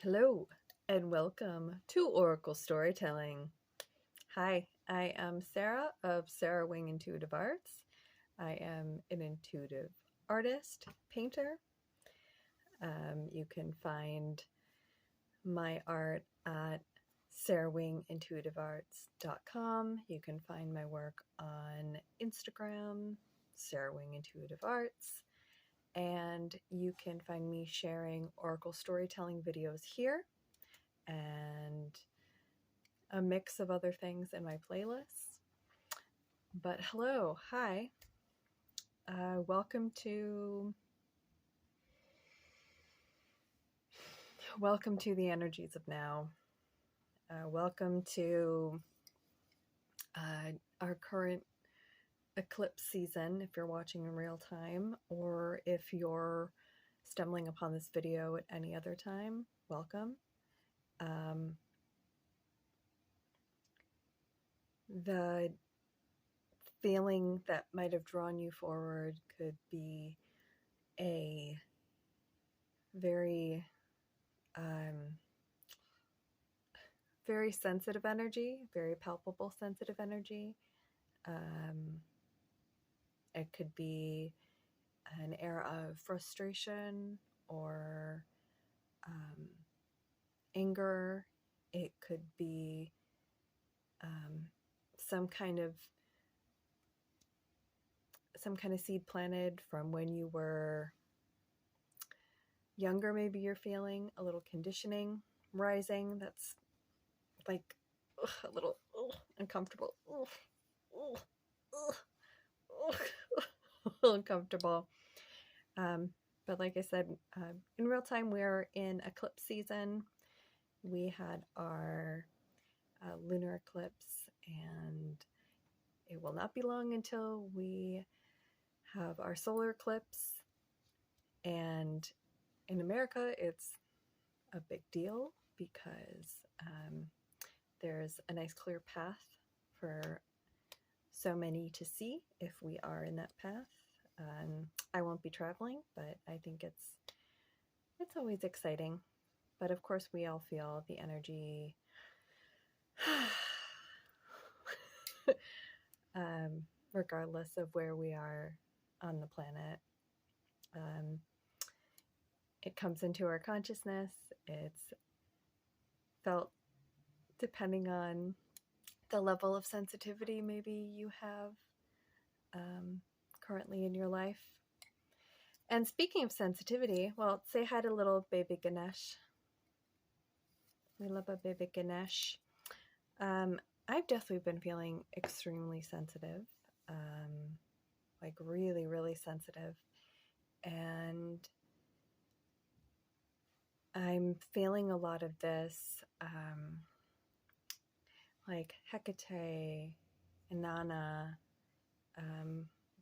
Hello and welcome to Oracle Storytelling. Hi, I am Sarah of Sarah Wing Intuitive Arts. I am an intuitive artist, painter. You can find my art at sarahwingintuitivearts.com. You can find my work on Instagram, Sarah Wing Intuitive Arts. And you can find me sharing Oracle storytelling videos here and a mix of other things in my playlists. But hello, hi. Welcome to the energies of now. Welcome to our current eclipse season, if you're watching in real time, or if you're stumbling upon this video at any other time, welcome. The feeling that might have drawn you forward could be a very very sensitive energy, very palpable sensitive energy. It could be an era of frustration or anger. It could be some kind of seed planted from when you were younger. Maybe you're feeling a little conditioning rising that's like a little uncomfortable, uncomfortable. But like I said, in real time, we're in eclipse season. We had our lunar eclipse, and it will not be long until we have our solar eclipse. And in America, it's a big deal because there's a nice clear path for so many to see if we are in that path. I won't be traveling, but I think it's always exciting. But of course, we all feel the energy regardless of where we are on the planet. It comes into our consciousness. It's felt depending on the level of sensitivity maybe you have currently in your life. And speaking of sensitivity, well, say hi to little baby Ganesh. We love a baby Ganesh. I've definitely been feeling extremely sensitive, like really, really sensitive. And I'm feeling a lot of this, like Hecate, Inanna,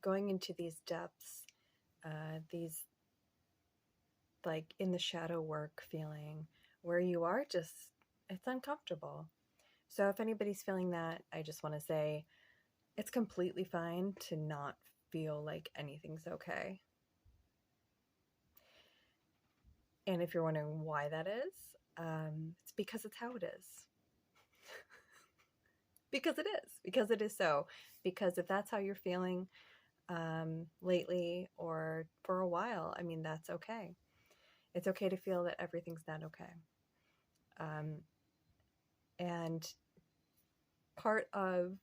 going into these depths, these like in the shadow work feeling where you are just, it's uncomfortable. So if anybody's feeling that, I just want to say it's completely fine to not feel like anything's okay. And if you're wondering why that is, it's because it's how it is. Because it is so. Because if that's how you're feeling lately or for a while, I mean, that's okay. It's okay to feel that everything's not okay. And part of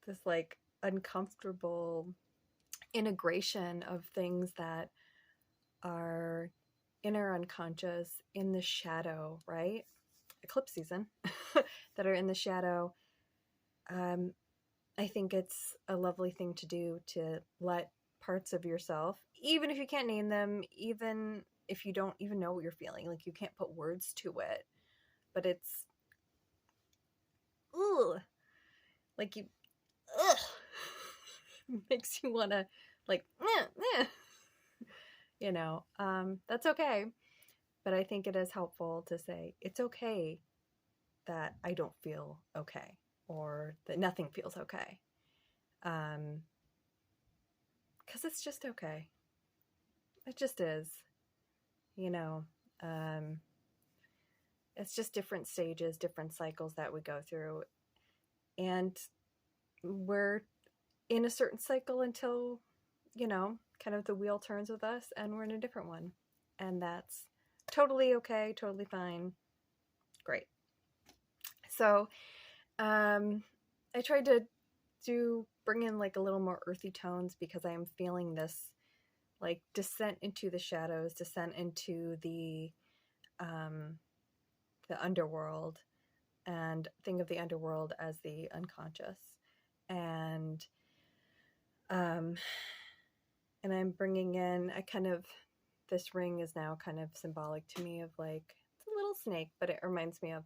this like uncomfortable integration of things that are inner unconscious in the shadow, right? Eclipse season that are in the shadow. I think it's a lovely thing to do to let parts of yourself, even if you can't name them, even if you don't even know what you're feeling, like you can't put words to it, but it's like you makes you want to like you know, that's okay. But I think it is helpful to say it's okay that I don't feel okay, or that nothing feels okay, because it's just okay. It just is, you know. it's just different stages, different cycles that we go through. And we're in a certain cycle until, kind of the wheel turns with us and we're in a different one. And that's totally okay, totally fine. Great. So I tried to bring in like a little more earthy tones because I am feeling this like descent into the shadows, descent into the underworld, and think of the underworld as the unconscious. And I'm bringing in a kind of, this ring is now kind of symbolic to me of like, it's a little snake, but it reminds me of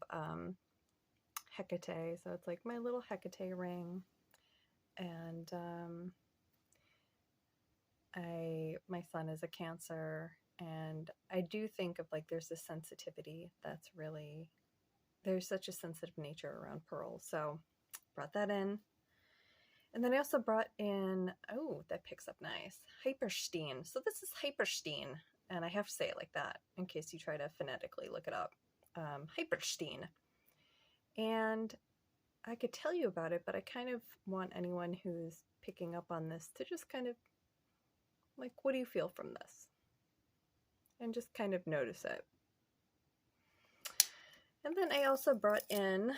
Hecate. So it's like my little Hecate ring. And my son is a Cancer, and I do think of like there's this sensitivity that's really, there's such a sensitive nature around pearls. So brought that in. And then I also brought in, oh, that picks up nice, Hyperstein. So this is Hyperstein, and I have to say it like that in case you try to phonetically look it up. Hyperstein. And I could tell you about it, but I kind of want anyone who's picking up on this to just kind of, like, what do you feel from this? And just kind of notice it. And then I also brought in,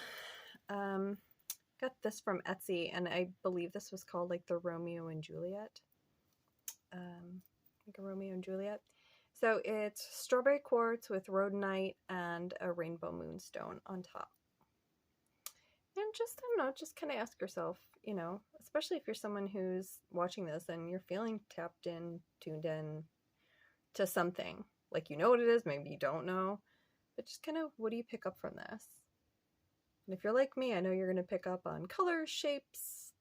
got this from Etsy, and I believe this was called like the Romeo and Juliet. Like a Romeo and Juliet. So it's strawberry quartz with rhodonite and a rainbow moonstone on top. And just, I don't know, just kind of ask yourself, especially if you're someone who's watching this and you're feeling tapped in, tuned in to something. Like, you know what it is, maybe you don't know. But just kind of, what do you pick up from this? And if you're like me, I know you're going to pick up on colors, shapes,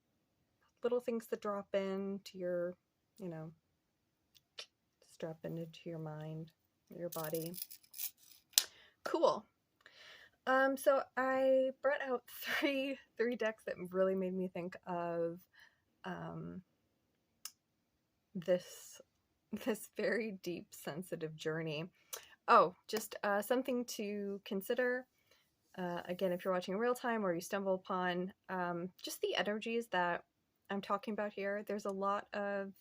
little things that drop into your, strap into your mind, your body. Cool. So I brought out three decks that really made me think of this very deep, sensitive journey. Oh, just something to consider. Again, if you're watching in real time or you stumble upon just the energies that I'm talking about here, there's a lot of,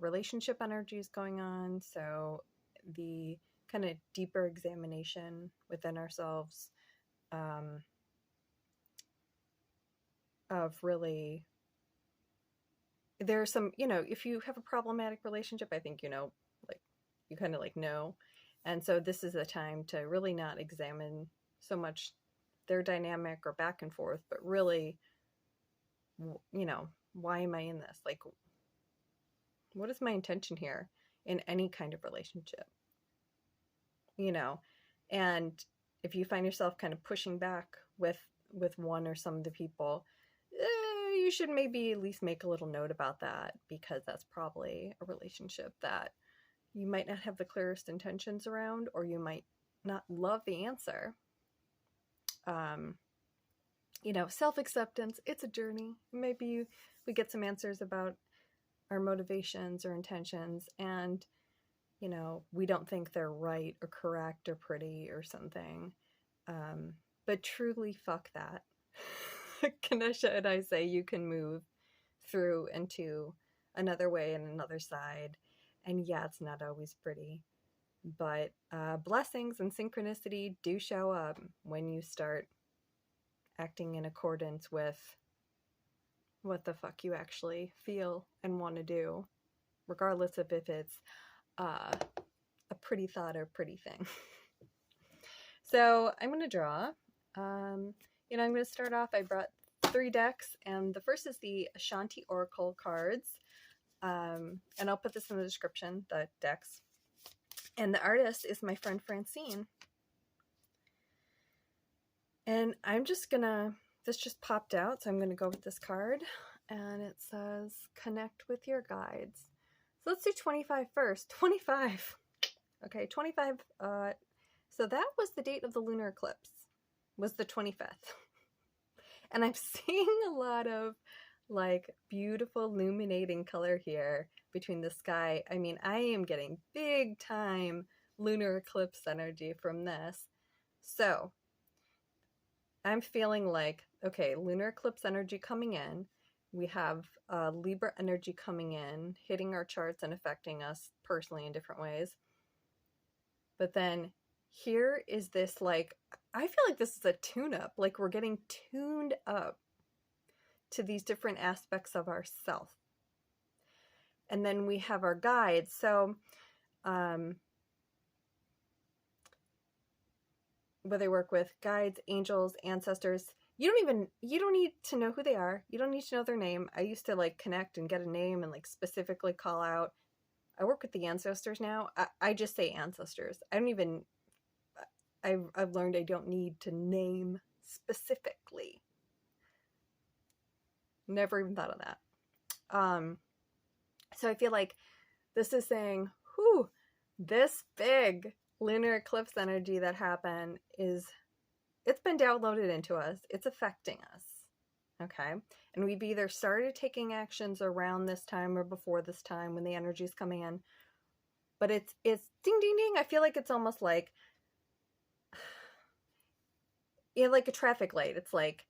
relationship energies going on. So the kind of deeper examination within ourselves of really, there's some, if you have a problematic relationship, I think, like you kind of like know. And so this is a time to really not examine so much their dynamic or back and forth, but really, why am I in this? Like, what is my intention here in any kind of relationship? And if you find yourself kind of pushing back with one or some of the people, you should maybe at least make a little note about that, because that's probably a relationship that you might not have the clearest intentions around, or you might not love the answer. Self-acceptance, it's a journey. Maybe we get some answers about our motivations or intentions, and we don't think they're right or correct or pretty or something. But truly, fuck that. Ganesha and I say you can move through into another way and another side. And yeah, it's not always pretty. But blessings and synchronicity do show up when you start acting in accordance with what the fuck you actually feel and want to do, regardless of if it's a pretty thought or pretty thing. So I'm going to draw. I'm going to start off. I brought 3 decks, and the first is the Ashati Oracle cards. And I'll put this in the description, the decks. And the artist is my friend Francine. And I'm just gonna, this just popped out, so I'm gonna go with this card. And it says, connect with your guides. So let's do 25 first. 25. Okay, 25. So that was the date of the lunar eclipse, was the 25th. And I'm seeing a lot of like beautiful illuminating color here between the sky. I mean, I am getting big time lunar eclipse energy from this. So I'm feeling like, okay, lunar eclipse energy coming in. We have Libra energy coming in, hitting our charts and affecting us personally in different ways. But then here is this, like, I feel like this is a tune-up. Like, we're getting tuned up to these different aspects of ourself. And then we have our guides. So, where they work with guides, angels, ancestors. You don't need to know who they are. You don't need to know their name. I used to like connect and get a name and like specifically call out. I work with the ancestors now. I just say ancestors. I've learned I don't need to name specifically. Never even thought of that. So I feel like this is saying, whew, this big lunar eclipse energy that happened it's been downloaded into us. It's affecting us. Okay. And we've either started taking actions around this time or before this time when the energy is coming in. But it's ding, ding, ding. I feel like it's almost like, like a traffic light. It's like,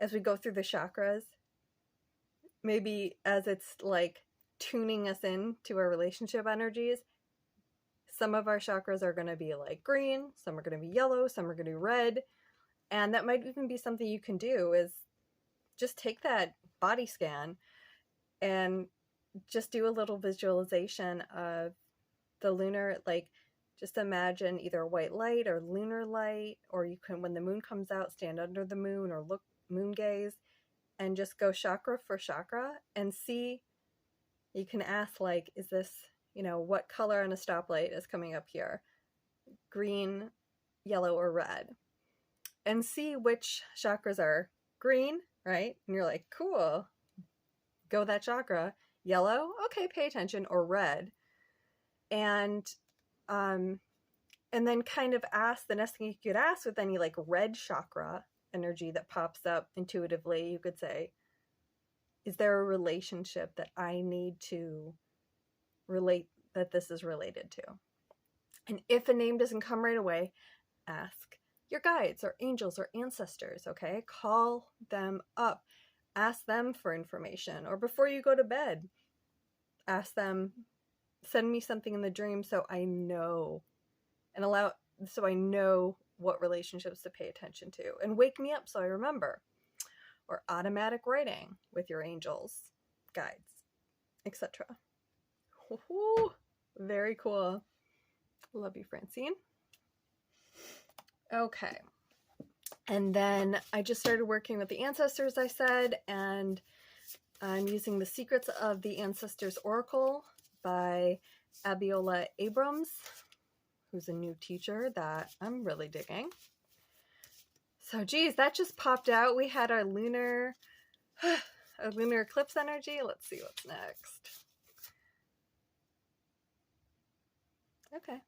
as we go through the chakras, maybe as it's like tuning us in to our relationship energies, some of our chakras are going to be like green, some are going to be yellow, some are going to be red. And that might even be something you can do is just take that body scan and just do a little visualization of the lunar, like just imagine either white light or lunar light, or you can, when the moon comes out, stand under the moon or look moon gaze and just go chakra for chakra and see. You can ask, like, is this, what color on a stoplight is coming up here? Green, yellow, or red? And see which chakras are green, right? And you're like, cool, go that chakra. Yellow, okay, pay attention. Or red. And then kind of ask, the next thing you could ask with any like red chakra energy that pops up intuitively, you could say, is there a relationship that I need to relate, that this is related to? And if a name doesn't come right away, ask your guides or angels or ancestors, okay? Call them up. Ask them for information. Or before you go to bed, ask them, send me something in the dream so I know, and so I know what relationships to pay attention to. And wake me up so I remember. Or automatic writing with your angels, guides, etc. Very cool. Love you, Francine. Okay. And then I just started working with the ancestors, I said, and I'm using The Secrets of the Ancestors Oracle by Abiola Abrams, who's a new teacher that I'm really digging. So, geez, that just popped out. We had our lunar eclipse energy. Let's see what's next. Okay.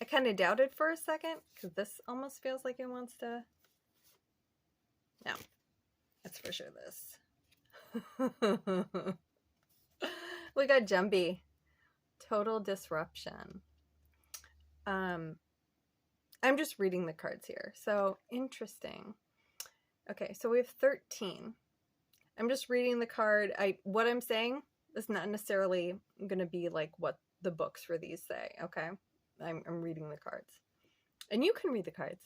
I kind of doubted for a second because this almost feels like it wants to. No, that's for sure this. We got jumpy. Total disruption. I'm just reading the cards here. So interesting. Okay, so we have 13. I'm just reading the card. What I'm saying is not necessarily going to be like what the books for these say, okay? I'm reading the cards. And you can read the cards.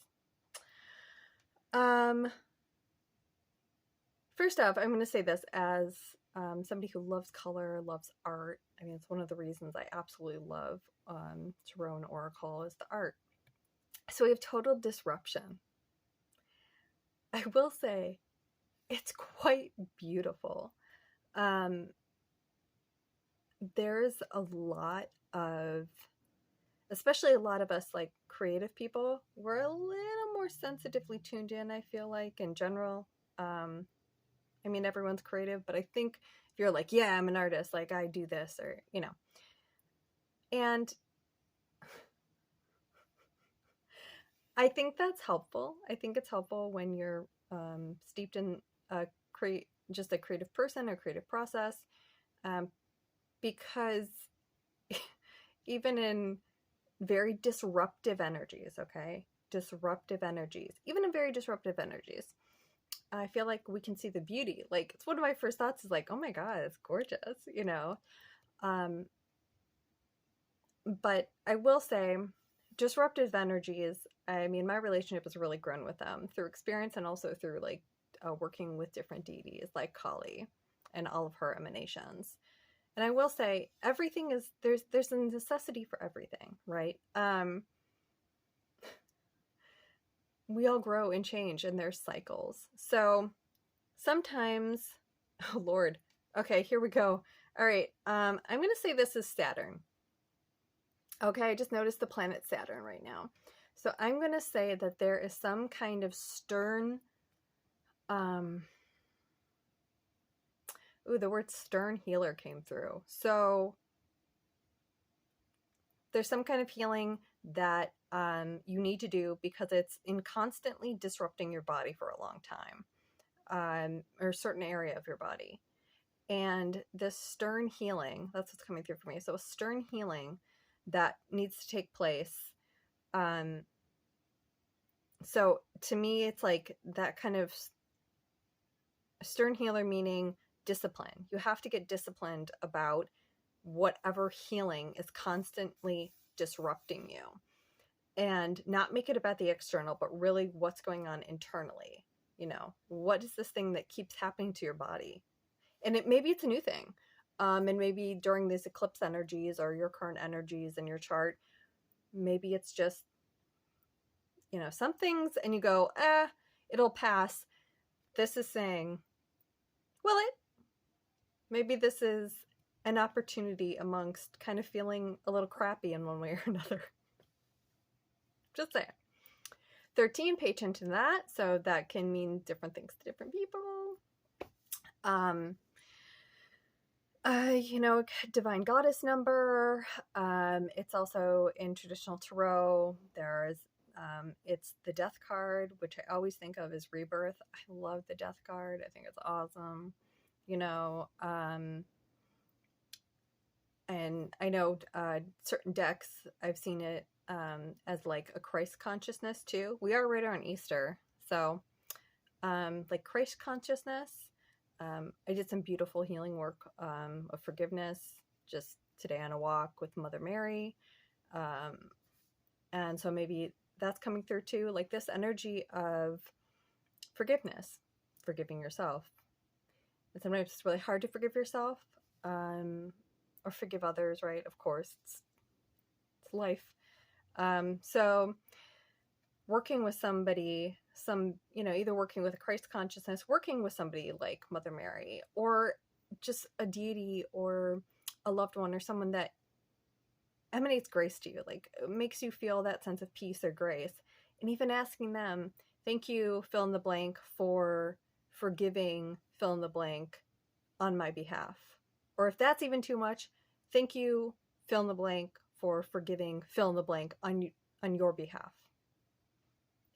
First off, I'm going to say this as somebody who loves color, loves art. I mean, it's one of the reasons I absolutely love Tarot and Oracle is the art. So we have total disruption. I will say it's quite beautiful. There's a lot of, especially a lot of us like creative people, we're a little more sensitively tuned in, I feel like, in general. I mean, everyone's creative, but I think if you're like, yeah, I'm an artist, like I do this, or, and I think that's helpful. I think it's helpful when you're steeped in just a creative person or creative process, because even in very disruptive energies, okay, disruptive energies, even in very disruptive energies, I feel like we can see the beauty. Like, it's one of my first thoughts is like, oh my God, it's gorgeous, you know? But I will say, disruptive energies, I mean, my relationship has really grown with them through experience and also through like working with different deities like Kali and all of her emanations. And I will say, everything is, there's a necessity for everything, right? We all grow and change, and there's cycles. So sometimes, oh Lord, okay, here we go. All right, I'm going to say this is Saturn. Okay, I just noticed the planet Saturn right now. So I'm going to say that there is some kind of stern, the word stern healer came through. So there's some kind of healing that you need to do because it's in constantly disrupting your body for a long time, or a certain area of your body. And this stern healing, that's what's coming through for me. So a stern healing that needs to take place. So to me, it's like that kind of stern healer, meaning discipline. You have to get disciplined about whatever healing is constantly disrupting you, and not make it about the external, but really what's going on internally. You know, what is this thing that keeps happening to your body? And maybe it's a new thing. And maybe during these eclipse energies or your current energies in your chart, maybe it's just, you know, some things and you go, it'll pass. This is saying, will it? Maybe this is an opportunity amongst kind of feeling a little crappy in one way or another. Just saying. 13, pay attention to that. So that can mean different things to different people. You know, divine goddess number. It's also in traditional tarot. There's, it's the death card, which I always think of as rebirth. I love the death card. I think it's awesome. You know, and I know certain decks, I've seen it as like a Christ consciousness too. We are right around Easter. So like Christ consciousness. I did some beautiful healing work of forgiveness just today on a walk with Mother Mary. And so maybe that's coming through too. Like this energy of forgiveness, forgiving yourself. And sometimes it's really hard to forgive yourself or forgive others, right? Of course, it's life. So working with somebody, you know, either working with a Christ consciousness, working with somebody like Mother Mary, or just a deity or a loved one or someone that emanates grace to you, like makes you feel that sense of peace or grace. And even asking them, thank you, fill in the blank, for forgiving, fill in the blank, on my behalf. Or if that's even too much, thank you, fill in the blank, for forgiving, fill in the blank, on your behalf.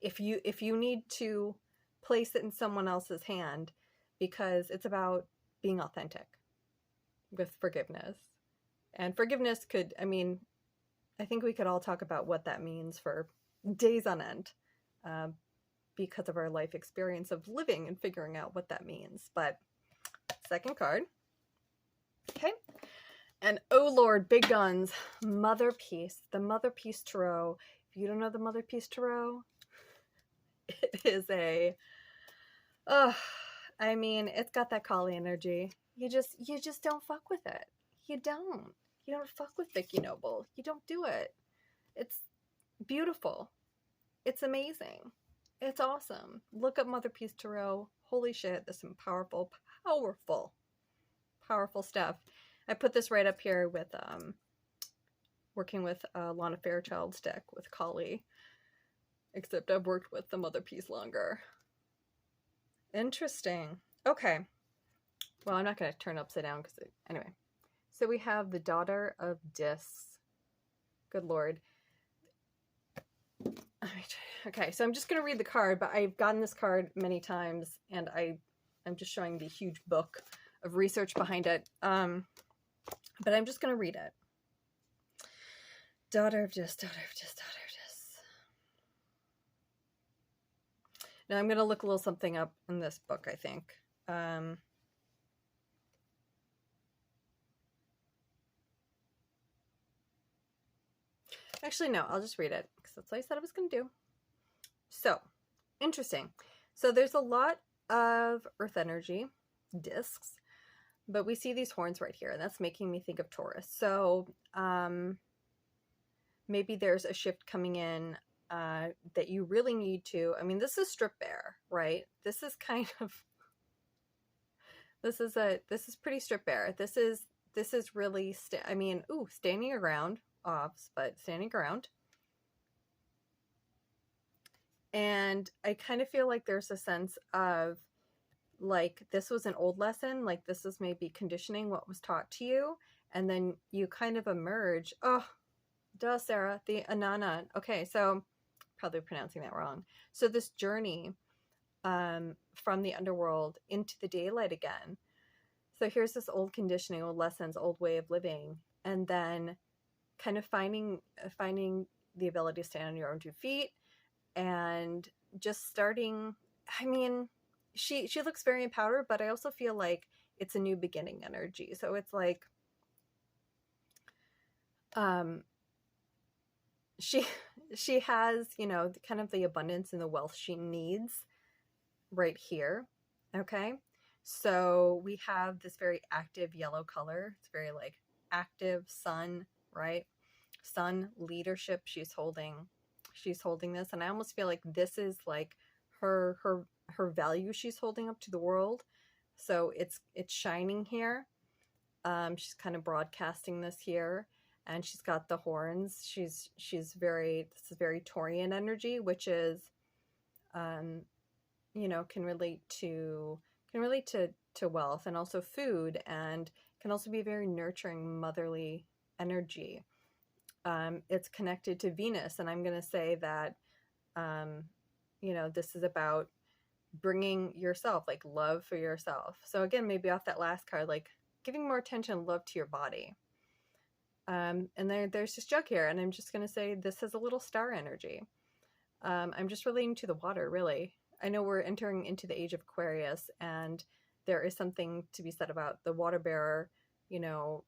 If you need to place it in someone else's hand, because it's about being authentic with forgiveness. And forgiveness could, I mean, I think we could all talk about what that means for days on end, because of our life experience of living and figuring out what that means. But second card. Okay. And oh Lord, big guns, Motherpeace, the Motherpeace Tarot. If you don't know the Motherpeace Tarot, it is I mean, it's got that Kali energy. You just don't fuck with it. You don't fuck with Vicki Noble. You don't do it. It's beautiful. It's amazing. It's awesome. Look up Motherpeace Tarot. Holy shit, there's some powerful stuff. I put this right up here with working with Lana Fairchild's deck with Kali. Except I've worked with the Motherpeace longer. Interesting. Okay. Well, I'm not going to turn it upside down because anyway. So we have the Daughter of Dis. Good Lord. Okay, so I'm just going to read the card, but I've gotten this card many times, and I'm just showing the huge book of research behind it. But I'm just going to read it. Daughter of Dis, Daughter of Dis, Daughter of Dis. Now I'm going to look a little something up in this book, I think. Actually, no, I'll just read it because that's what I said I was going to do. So, interesting. So there's a lot of earth energy discs, but we see these horns right here, and that's making me think of Taurus. So maybe there's a shift coming in that you really need to. I mean, this is strip bare, right? This is kind of this is pretty strip bare. This is really standing around, but standing around. And I kind of feel like there's a sense of like this was an old lesson, like this is maybe conditioning what was taught to you, and then you kind of emerge. Oh, duh, Sarah, the Anana. Okay, so probably pronouncing that wrong. So this journey from the underworld into the daylight again. So here's this old conditioning, old lessons, old way of living, and then kind of finding the ability to stand on your own 2 feet and just starting. I mean, she looks very empowered, but I also feel like it's a new beginning energy. So it's like she has, you know, kind of the abundance and the wealth she needs right here. Okay, so we have this very active yellow color. It's very like active sun, right? Sun leadership. She's holding this, and I almost feel like this is like her value she's holding up to the world. So it's shining here. She's kind of broadcasting this here, and she's got the horns. This is very Taurian energy, which is you know, can relate to wealth and also food, and can also be very nurturing, motherly energy. It's connected to Venus, and I'm going to say that you know, this is about bringing yourself, like love for yourself. So again, maybe off that last card, like giving more attention and love to your body. And there's this jug here, and I'm just going to say this has a little star energy. I'm just relating to the water, really. I know we're entering into the age of Aquarius, and there is something to be said about the water bearer, you know,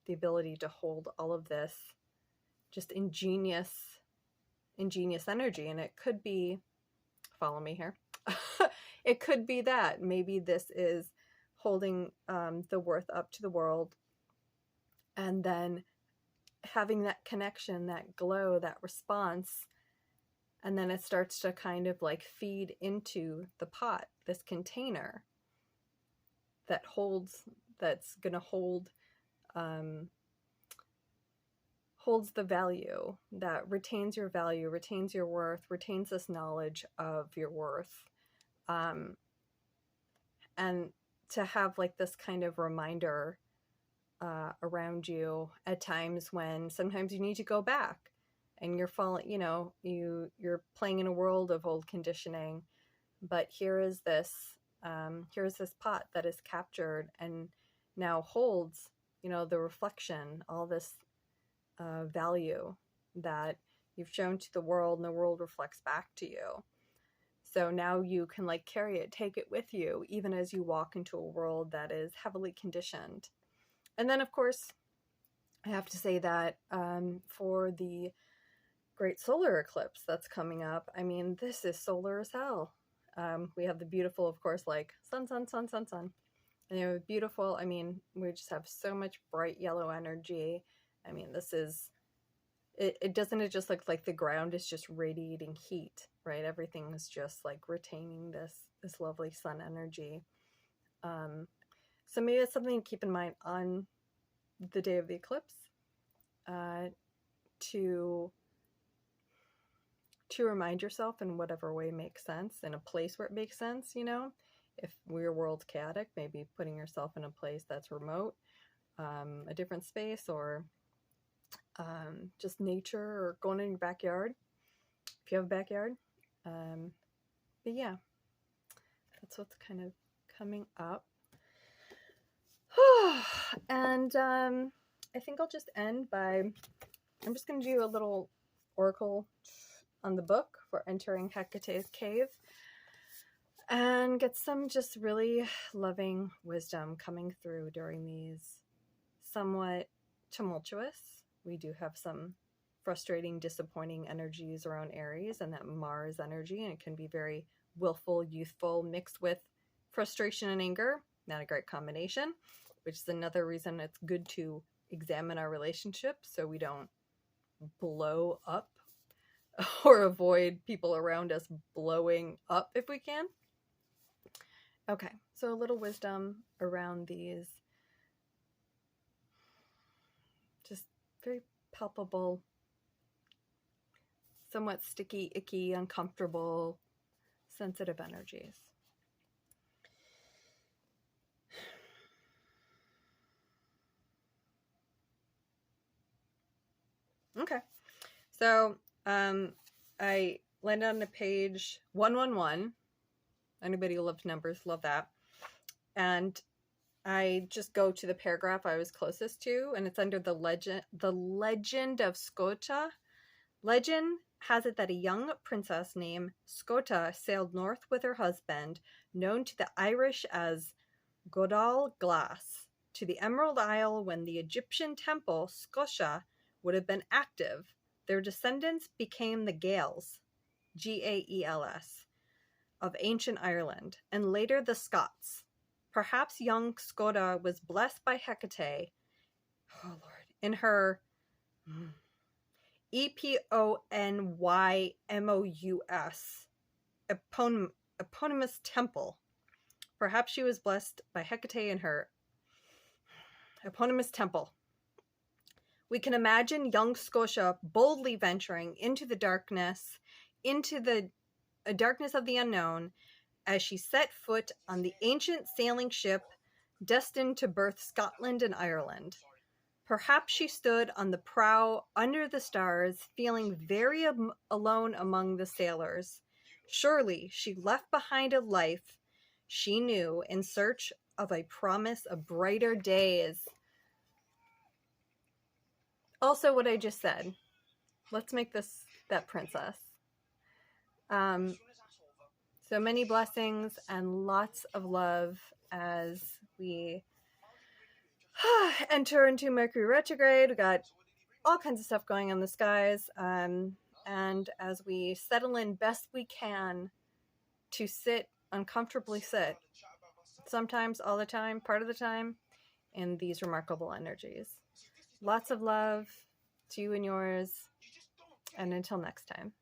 the ability to hold all of this just ingenious energy. And it could be, follow me here, it could be that maybe this is holding the worth up to the world, and then having that connection, that glow, that response, and then it starts to kind of like feed into the pot, this container that's going to hold holds the value, that retains your value, retains your worth, retains this knowledge of your worth. And to have like this kind of reminder around you at times when sometimes you need to go back and you're falling, you know, you're playing in a world of old conditioning, but here's this pot that is captured and now holds, you know, the reflection, all this value that you've shown to the world, and the world reflects back to you. So now you can like carry it, take it with you, even as you walk into a world that is heavily conditioned. And then, of course, I have to say that for the great solar eclipse that's coming up, I mean, this is solar as hell. We have the beautiful, of course, like sun. And you know, beautiful, I mean, we just have so much bright yellow energy. I mean, this is, it doesn't just look like the ground is just radiating heat, right? Everything is just like retaining this lovely sun energy. So maybe that's something to keep in mind on the day of the eclipse, to remind yourself in whatever way makes sense, in a place where it makes sense, you know. If your world's chaotic, maybe putting yourself in a place that's remote, a different space, or just nature, or going in your backyard if you have a backyard. But yeah, that's what's kind of coming up. And I think I'll just end by, I'm just going to do a little oracle on the book for entering Hecate's cave, and get some just really loving wisdom coming through during these somewhat tumultuous. We do have some frustrating, disappointing energies around Aries and that Mars energy, and it can be very willful, youthful, mixed with frustration and anger. Not a great combination, which is another reason it's good to examine our relationships so we don't blow up or avoid people around us blowing up if we can. Okay, so a little wisdom around these just very palpable, somewhat sticky, icky, uncomfortable, sensitive energies. Okay, so I landed on the page 111. Anybody who loves numbers, love that. And I just go to the paragraph I was closest to, and it's under the legend of Scotia. Legend has it that a young princess named Scota sailed north with her husband, known to the Irish as Godal Glass, to the Emerald Isle when the Egyptian temple, Scotia, would have been active. Their descendants became the Gaels, Gaels, of ancient Ireland, and later the Scots. Perhaps young Scota was blessed by Hecate, oh Lord, in her Eponymous eponymous temple. Perhaps she was blessed by Hecate in her eponymous temple. We can imagine young Scotia boldly venturing into the darkness of the unknown as she set foot on the ancient sailing ship destined to birth Scotland and Ireland. Perhaps she stood on the prow under the stars, feeling very alone among the sailors. Surely she left behind a life she knew in search of a promise of brighter days. Also, what I just said, let's make this that princess. So many blessings and lots of love as we enter into Mercury retrograde. We got all kinds of stuff going on in the skies. And as we settle in best we can to uncomfortably sit, sometimes, all the time, part of the time, in these remarkable energies. Lots of love to you and yours. And until next time.